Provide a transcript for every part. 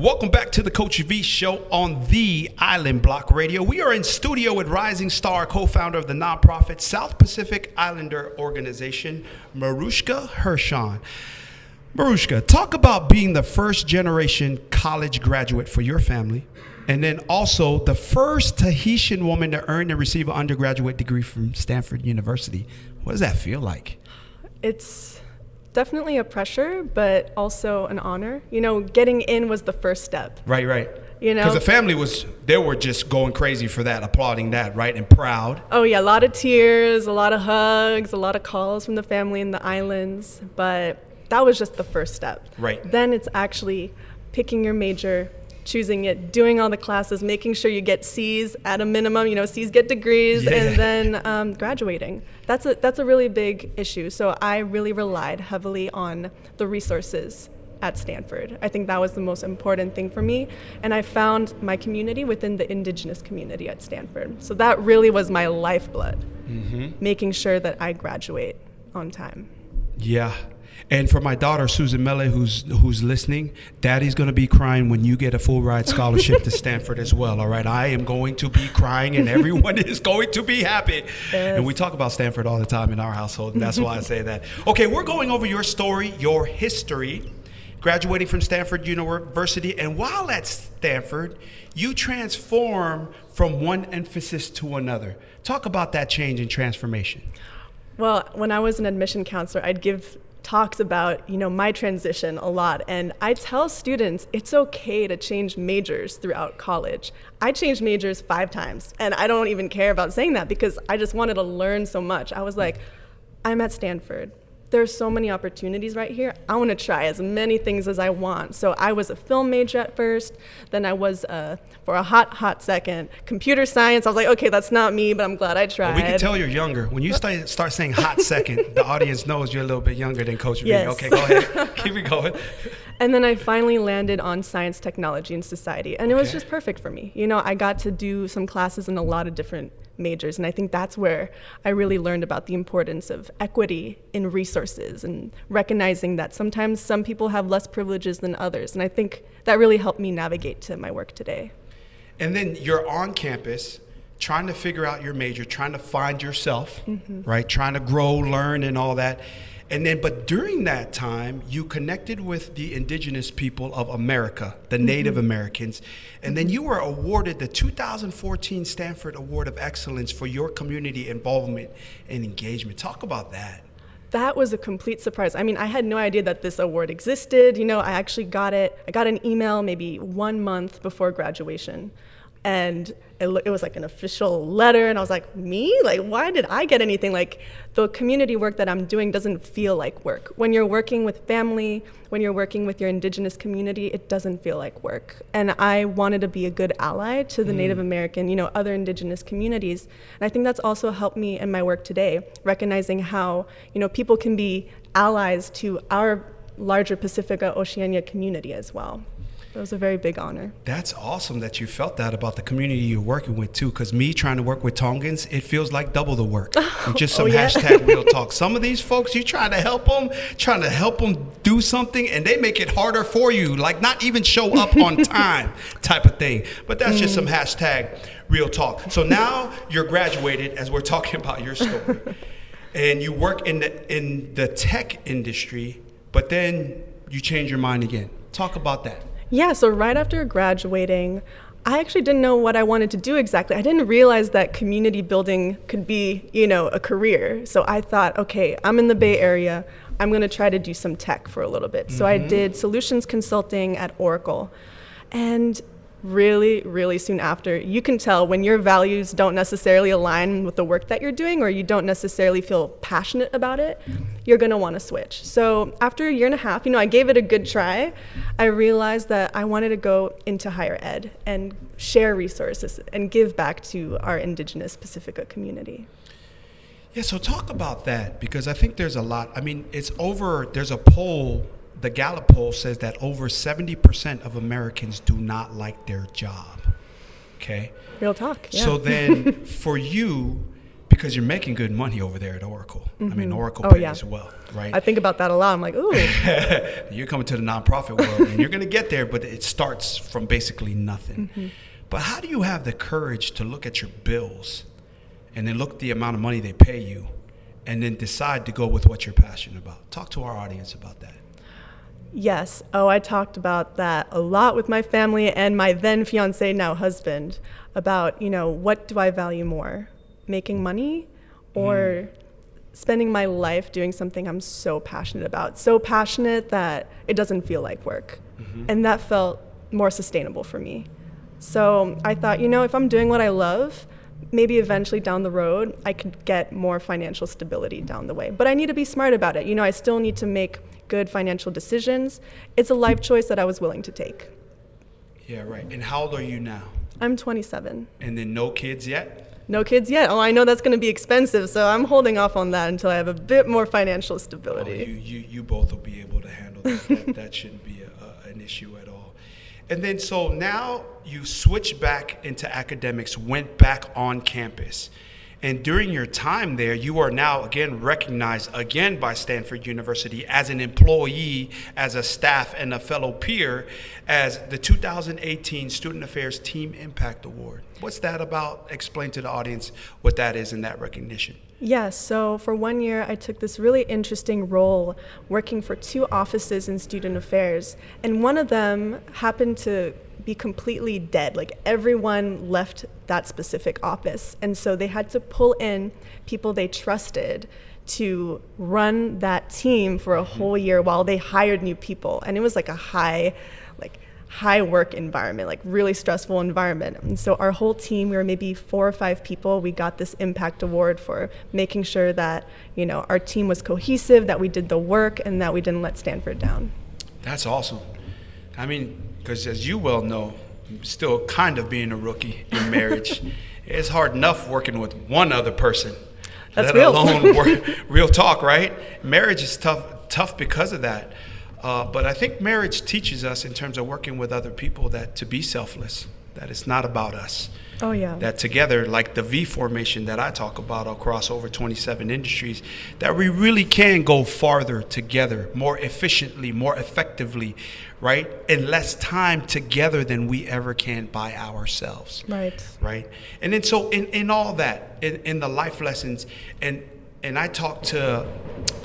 Welcome back to the Coach V Show on the Island Block Radio. We are in studio with Rising Star, co-founder of the nonprofit South Pacific Islander organization, Marushka Hirshon. Marushka, talk about being the first generation college graduate for your family, and then also the first Tahitian woman to earn and receive an undergraduate degree from Stanford University. What does that feel like? It's definitely a pressure, but also an honor. You know, getting in was the first step. Right. You know, because the family they were just going crazy for that, applauding that, right, and proud. Oh yeah, a lot of tears, a lot of hugs, a lot of calls from the family in the islands, but that was just the first step. Right. Then it's actually picking your major, choosing it, doing all the classes, making sure you get C's at a minimum. You know, C's get degrees, and then graduating. That's a really big issue. So I really relied heavily on the resources at Stanford. I think that was the most important thing for me. And I found my community within the indigenous community at Stanford. So that really was my lifeblood, making sure that I graduate on time. Yeah. And for my daughter, Susan Mele, who's listening, Daddy's going to be crying when you get a full ride scholarship to Stanford as well, all right? I am going to be crying, and everyone is going to be happy. Yes. And we talk about Stanford all the time in our household, and that's why I say that. Okay, we're going over your story, your history, graduating from Stanford University. And while at Stanford, you transform from one emphasis to another. Talk about that change and transformation. Well, when I was an admission counselor, I'd give talks about, you know, my transition a lot. And I tell students it's okay to change majors throughout college. I changed majors 5 times, and I don't even care about saying that because I just wanted to learn so much. I was like, I'm at Stanford. There's so many opportunities right here. I want to try as many things as I want. So I was a film major at first. Then I was, for a hot second, computer science. I was like, okay, that's not me, but I'm glad I tried. Well, we can tell you're younger. When you start saying hot second, the audience knows you're a little bit younger than Coach V. Yes. Okay, go ahead. Keep it going. And then I finally landed on science, technology, and society. And it was just perfect for me. You know, I got to do some classes in a lot of different majors, and I think that's where I really learned about the importance of equity in resources and recognizing that sometimes some people have less privileges than others, and I think that really helped me navigate to my work today. And then you're on campus trying to figure out your major, trying to find yourself, right? Trying to grow, learn, and all that. And then, but during that time, you connected with the indigenous people of America, the Native Americans, and then you were awarded the 2014 Stanford Award of Excellence for your community involvement and engagement. Talk about that. That was a complete surprise. I mean, I had no idea that this award existed. You know, I actually got it. I got an email maybe 1 month before graduation. And it was like an official letter, and I was like, me? Like, why did I get anything? Like, the community work that I'm doing doesn't feel like work. When you're working with family, when you're working with your indigenous community, it doesn't feel like work. And I wanted to be a good ally to the Native American, you know, other indigenous communities. And I think that's also helped me in my work today, recognizing how, you know, people can be allies to our larger Pacifica Oceania community as well. It was a very big honor. That's awesome that you felt that about the community you're working with too, because me trying to work with Tongans, it feels like double the work. And just some hashtag real talk. Some of these folks, you trying to help them do something, and they make it harder for you, like not even show up on time type of thing. But that's just some hashtag real talk. So now you're graduated, as we're talking about your story, and you work in the tech industry, but then you change your mind again. Talk about that. Yeah, so right after graduating, I actually didn't know what I wanted to do exactly. I didn't realize that community building could be, you know, a career. So I thought, okay, I'm in the Bay Area. I'm going to try to do some tech for a little bit. So I did solutions consulting at Oracle. And really, really soon after, you can tell when your values don't necessarily align with the work that you're doing, or you don't necessarily feel passionate about it, you're going to want to switch. So after a year and a half, you know, I gave it a good try. I realized that I wanted to go into higher ed and share resources and give back to our indigenous Pacifica community. Yeah, so talk about that, because I think there's a lot. I mean, there's a poll. The Gallup poll says that over 70% of Americans do not like their job. Okay? Real talk, yeah. So then for you, Because you're making good money over there at Oracle. I mean, Oracle pays well, right? I think about that a lot. I'm like, ooh. You're coming to the nonprofit world, and you're going to get there, but it starts from basically nothing. But how do you have the courage to look at your bills and then look at the amount of money they pay you and then decide to go with what you're passionate about? Talk to our audience about that. Yes. Oh, I talked about that a lot with my family and my then fiance, now husband, about, what do I value more? Making money or spending my life doing something I'm so passionate about, so passionate that it doesn't feel like work. And that felt more sustainable for me. So I thought, if I'm doing what I love, maybe eventually down the road, I could get more financial stability down the way. But I need to be smart about it. I still need to make good financial decisions. It's a life choice that I was willing to take. Yeah, right. And how old are you now? I'm 27. And then no kids yet? No kids yet. Oh, I know that's going to be expensive, so I'm holding off on that until I have a bit more financial stability. You both will be able to handle that. That shouldn't be an issue at all. And then so now you switched back into academics, went back on campus. And during your time there, you are now again recognized again by Stanford University as an employee, as a staff, and a fellow peer as the 2018 Student Affairs Team Impact Award. What's that about? Explain to the audience what that is and that recognition. Yes, so for 1 year, I took this really interesting role working for 2 offices in student affairs. And one of them happened to be completely dead. Like everyone left that specific office. And so they had to pull in people they trusted to run that team for a whole year while they hired new people. And it was like a high work environment, like really stressful environment. And so our whole team, we were maybe 4 or 5 people. We got this impact award for making sure that, our team was cohesive, that we did the work, and that we didn't let Stanford down. That's awesome. I mean, because as you well know, still kind of being a rookie in marriage, it's hard enough working with one other person. That's let real. alone real talk, right? Marriage is tough because of that. But I think marriage teaches us in terms of working with other people that to be selfless, that it's not about us. Oh, yeah. That together, like the V formation that I talk about across over 27 industries, that we really can go farther together, more efficiently, more effectively, right? In less time together than we ever can by ourselves. Right. Right. And then so in all that, in the life lessons, and I talk to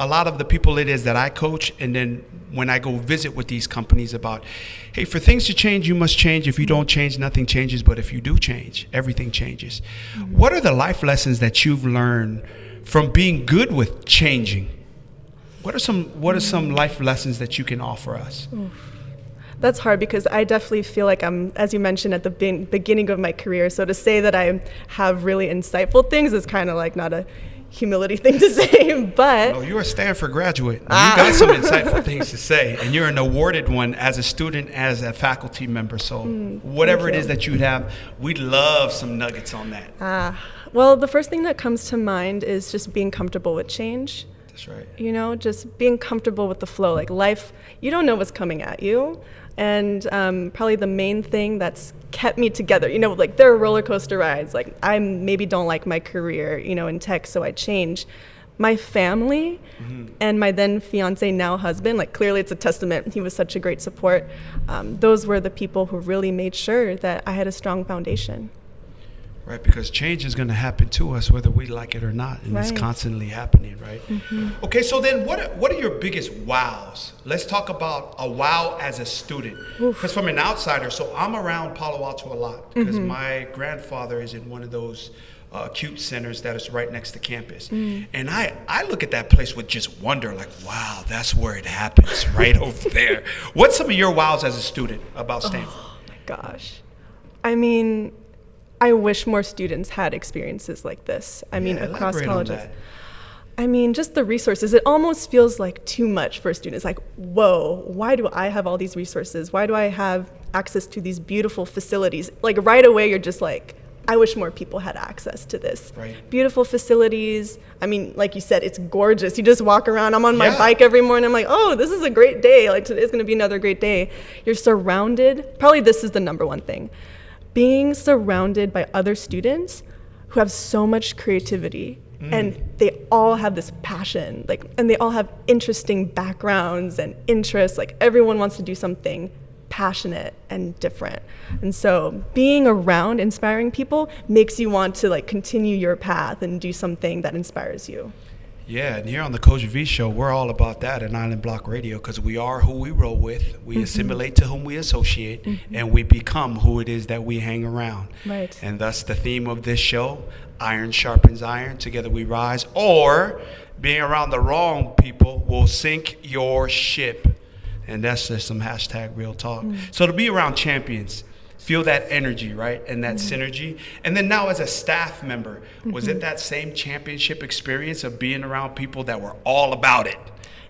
a lot of the people it is that I coach, and then when I go visit with these companies about, hey, for things to change, you must change. If you don't change, nothing changes. But if you do change, everything changes. What are the life lessons that you've learned from being good with changing? What are some life lessons that you can offer us? That's hard because I definitely feel like I'm, as you mentioned, at the beginning of my career. So to say that I have really insightful things is kind of like not a humility thing to say, but... Well, you're a Stanford graduate. You got some insightful things to say, and you're an awarded one as a student, as a faculty member. So whatever it is that you'd have, we'd love some nuggets on that. Well, the first thing that comes to mind is just being comfortable with change. That's right. Just being comfortable with the flow. Like life, you don't know what's coming at you. And probably the main thing that's kept me together, like there are roller coaster rides. Like I maybe don't like my career, in tech, so I change. My family and my then fiance, now husband, like clearly it's a testament. He was such a great support. Those were the people who really made sure that I had a strong foundation. Right, because change is going to happen to us whether we like it or not, and it's constantly happening, right? Okay, so then what are your biggest wows? Let's talk about a wow as a student. Because from an outsider, so I'm around Palo Alto a lot because my grandfather is in one of those acute centers that is right next to campus. And I look at that place with just wonder, like, wow, that's where it happens, right over there. What's some of your wows as a student about Stanford? Oh my gosh. I mean, I wish more students had experiences like this. I mean, across colleges. I mean, just the resources. It almost feels like too much for students. Like, whoa, why do I have all these resources? Why do I have access to these beautiful facilities? Like right away, you're just like, I wish more people had access to this. Right. Beautiful facilities. I mean, like you said, it's gorgeous. You just walk around. I'm on my bike every morning. I'm like, oh, this is a great day. Like today's going to be another great day. You're surrounded. Probably this is the number one thing. Being surrounded by other students who have so much creativity. And they all have this passion, and they all have interesting backgrounds and interests. Everyone wants to do something passionate and different. And so being around inspiring people makes you want to continue your path and do something that inspires you. Yeah, and here on the Coach V Show, we're all about that at Island Block Radio, because we are who we roll with, we assimilate to whom we associate, and we become who it is that we hang around. Right. And thus the theme of this show, iron sharpens iron, together we rise, or being around the wrong people will sink your ship. And that's just some hashtag real talk. So to be around champions, feel that energy, right? And that synergy. And then now as a staff member, was it that same championship experience of being around people that were all about it?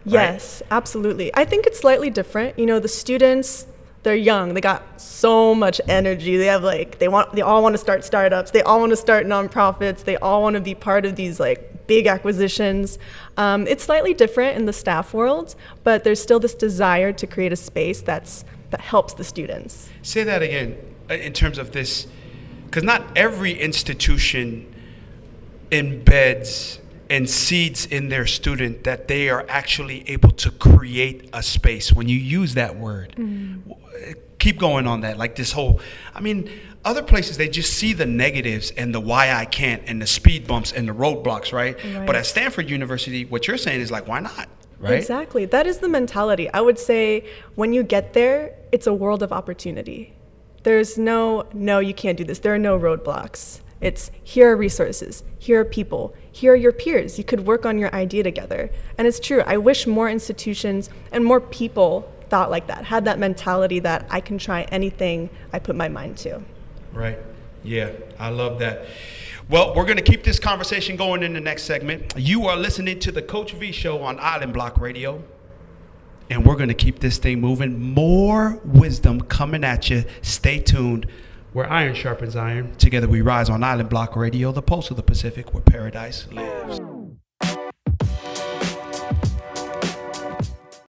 Yes, absolutely. I think it's slightly different. The students, they're young. They got so much energy. They have they all want to start startups. They all want to start nonprofits. They all want to be part of these big acquisitions. It's slightly different in the staff world, but there's still this desire to create a space that helps the students. Say that again in terms of this, because not every institution embeds and seeds in their student that they are actually able to create a space. When you use that word, keep going on that. Other places, they just see the negatives and the why I can't and the speed bumps and the roadblocks, right? But at Stanford University, what you're saying is why not? Right? Exactly. That is the mentality. I would say when you get there, it's a world of opportunity. There's no, you can't do this. There are no roadblocks. It's here are resources, here are people, here are your peers. You could work on your idea together. And it's true. I wish more institutions and more people thought like that, had that mentality that I can try anything I put my mind to. Right. Yeah, I love that. Well, we're going to keep this conversation going in the next segment. You are listening to the Coach V Show on Island Block Radio. And we're going to keep this thing moving. More wisdom coming at you. Stay tuned. Where iron sharpens iron. Together we rise on Island Block Radio, the pulse of the Pacific, where paradise lives.